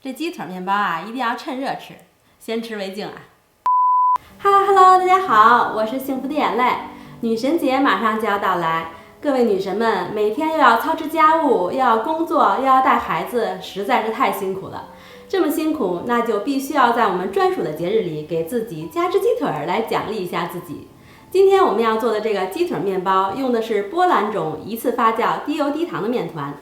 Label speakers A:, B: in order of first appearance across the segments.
A: 这鸡腿面包啊，一定要趁热吃，先吃为敬啊。Hello， 大家好，我是幸福的眼泪。女神节马上就要到来，各位女神们每天又要操持家务，又要工作，又要带孩子，实在是太辛苦了。这么辛苦，那就必须要在我们专属的节日里，给自己加只鸡腿来奖励一下自己。今天我们要做的这个鸡腿面包，用的是波兰种一次发酵低油低糖的面团，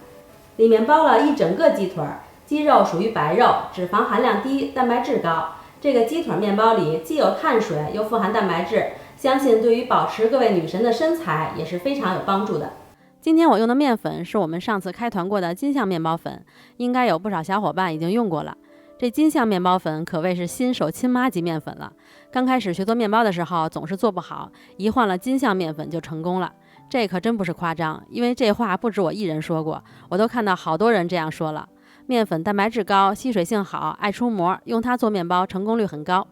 A: 里面包了一整个鸡腿，鸡肉属于白肉，脂肪含量低，蛋白质高。这个鸡腿面包里既有碳水，又富含蛋白质，相信对于保持各位女神的身材也是非常有帮助的。今天我用的面粉是我们上次开团过的金象面包粉，应该有不少小伙伴已经用过了。这金象面包粉可谓是新手亲妈级面粉了。刚开始学做面包的时候总是做不好，一换了金象面粉就成功了。这可真不是夸张，因为这话不止我一人说过，我都看到好多人这样说了。面粉蛋白质高，吸水性好，爱出膜，用它做面包成功率很高。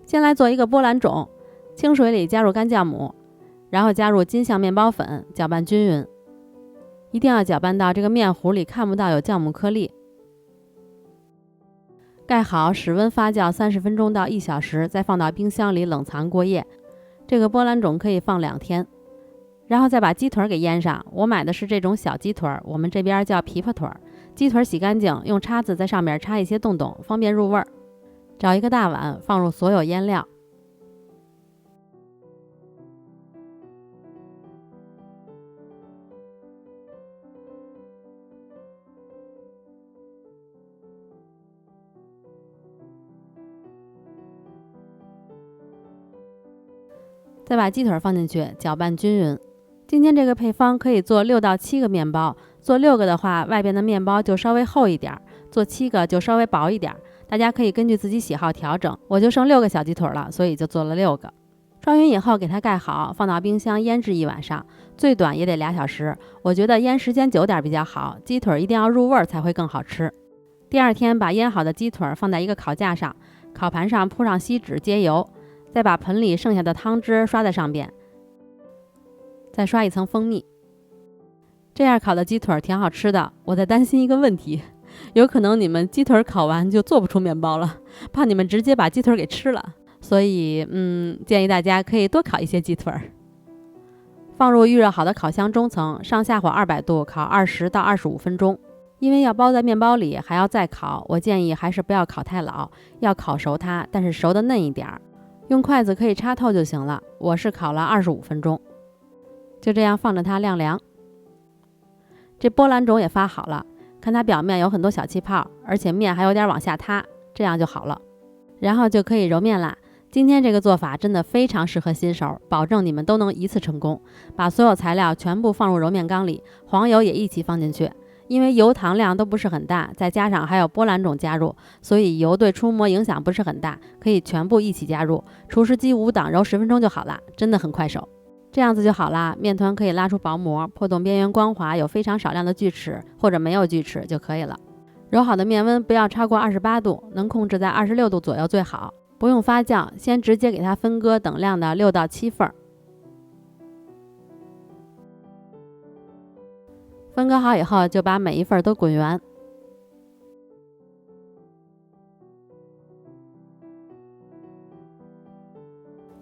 A: 先来做一个波兰种，清水里加入干酵母，然后加入金象面包粉，搅拌均匀，一定要搅拌到这个面糊里看不到有酵母颗粒。盖好，室温发酵30分钟到1小时，再放到冰箱里冷藏过夜。这个波兰种可以放2天。然后再把鸡腿给腌上，我买的是这种小鸡腿，我们这边叫琵琶腿。鸡腿洗干净，用叉子在上面插一些洞洞，方便入味儿。找一个大碗，放入所有腌料。再把鸡腿放进去，搅拌均匀。今天这个配方可以做6到7个面包，做6个的话，外边的面包就稍微厚一点，做7个就稍微薄一点。大家可以根据自己喜好调整。我就剩6个小鸡腿了，所以就做了6个。装匀以后给它盖好，放到冰箱腌制1晚上，最短也得2小时。我觉得腌时间久点比较好，鸡腿一定要入味才会更好吃。第二天把腌好的鸡腿放在一个烤架上，烤盘上铺上锡纸接油，再把盆里剩下的汤汁刷在上边，再刷一层蜂蜜。这样烤的鸡腿挺好吃的。我在担心一个问题，有可能你们鸡腿烤完就做不出面包了，怕你们直接把鸡腿给吃了，所以建议大家可以多烤一些鸡腿。放入预热好的烤箱中层，上下火200度烤20到25分钟。因为要包在面包里还要再烤，我建议还是不要烤太老，要烤熟它，但是熟的嫩一点，用筷子可以插透就行了。我是烤了25分钟，就这样放着它晾凉。这波兰种也发好了，看它表面有很多小气泡，而且面还有点往下塌，这样就好了。然后就可以揉面啦。今天这个做法真的非常适合新手，保证你们都能一次成功。把所有材料全部放入揉面缸里，黄油也一起放进去。因为油糖量都不是很大，再加上还有波兰种加入，所以油对出模影响不是很大，可以全部一起加入。除湿机5档揉10分钟就好了，真的很快手。这样子就好啦，面团可以拉出薄膜，破洞边缘光滑，有非常少量的锯齿或者没有锯齿就可以了。揉好的面温不要超过28度，能控制在26度左右最好。不用发酵，先直接给它分割等量的6到7份。分割好以后，就把每一份都滚圆。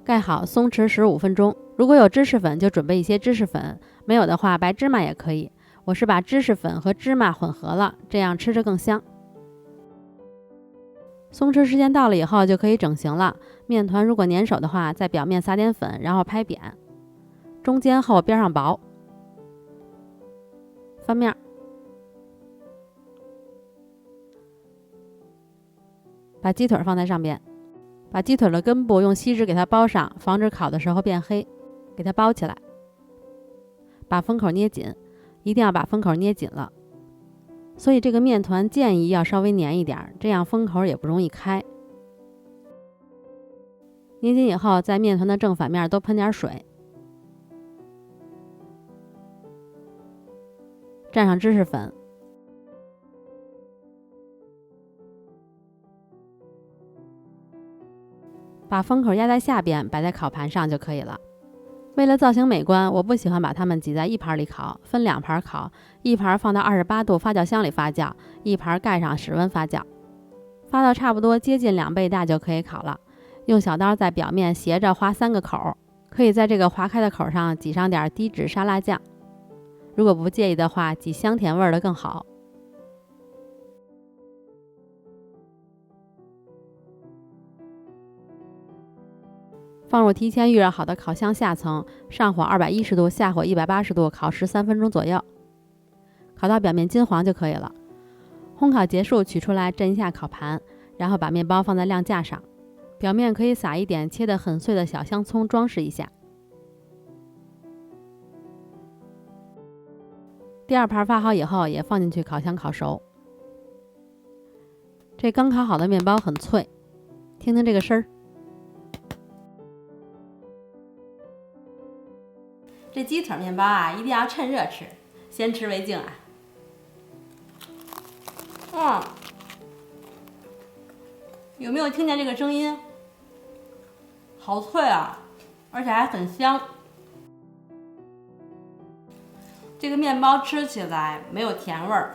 A: 盖好，松弛15分钟。如果有芝士粉，就准备一些芝士粉；没有的话，白芝麻也可以。我是把芝士粉和芝麻混合了，这样吃着更香。松弛时间到了以后，就可以整形了。面团如果粘手的话，在表面撒点粉，然后拍扁，中间厚，边上薄。翻面，把鸡腿放在上边，把鸡腿的根部用锡纸给它包上，防止烤的时候变黑。给它包起来，把封口捏紧，一定要把封口捏紧了。所以这个面团建议要稍微粘一点，这样封口也不容易开。捏紧以后，在面团的正反面都喷点水，蘸上芝士粉，把封口压在下边，摆在烤盘上就可以了。为了造型美观，我不喜欢把它们挤在一盘里烤，分2盘烤，一盘放到28度发酵箱里发酵，一盘盖上室温发酵，发到差不多接近2倍大就可以烤了。用小刀在表面斜着划3个口，可以在这个划开的口上挤上点低脂沙拉酱，如果不介意的话，挤香甜味的更好。放入提前预热好的烤箱下层，上火210度，下火180度，烤13分钟左右，烤到表面金黄就可以了。烘烤结束，取出来震一下烤盘，然后把面包放在晾架上，表面可以撒一点切得很碎的小香葱装饰一下。第2盘发好以后，也放进去烤箱烤熟。这刚烤好的面包很脆，听听这个声儿。这鸡腿面包啊，一定要趁热吃，先吃为敬啊。有没有听见这个声音？好脆啊，而且还很香。这个面包吃起来没有甜味儿，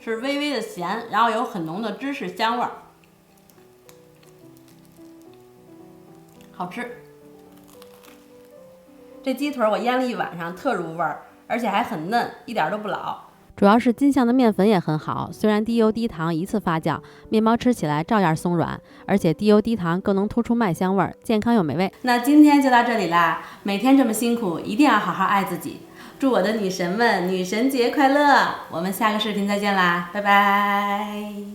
A: 是微微的咸，然后有很浓的芝士香味儿，好吃。这鸡腿我腌了1晚上，特入味儿，而且还很嫩，一点都不老。主要是金象的面粉也很好，虽然低油低糖一次发酵，面包吃起来照样松软，而且低油低糖更能突出麦香味儿，健康又美味。那今天就到这里啦，每天这么辛苦，一定要好好爱自己。祝我的女神们女神节快乐！我们下个视频再见啦，拜拜。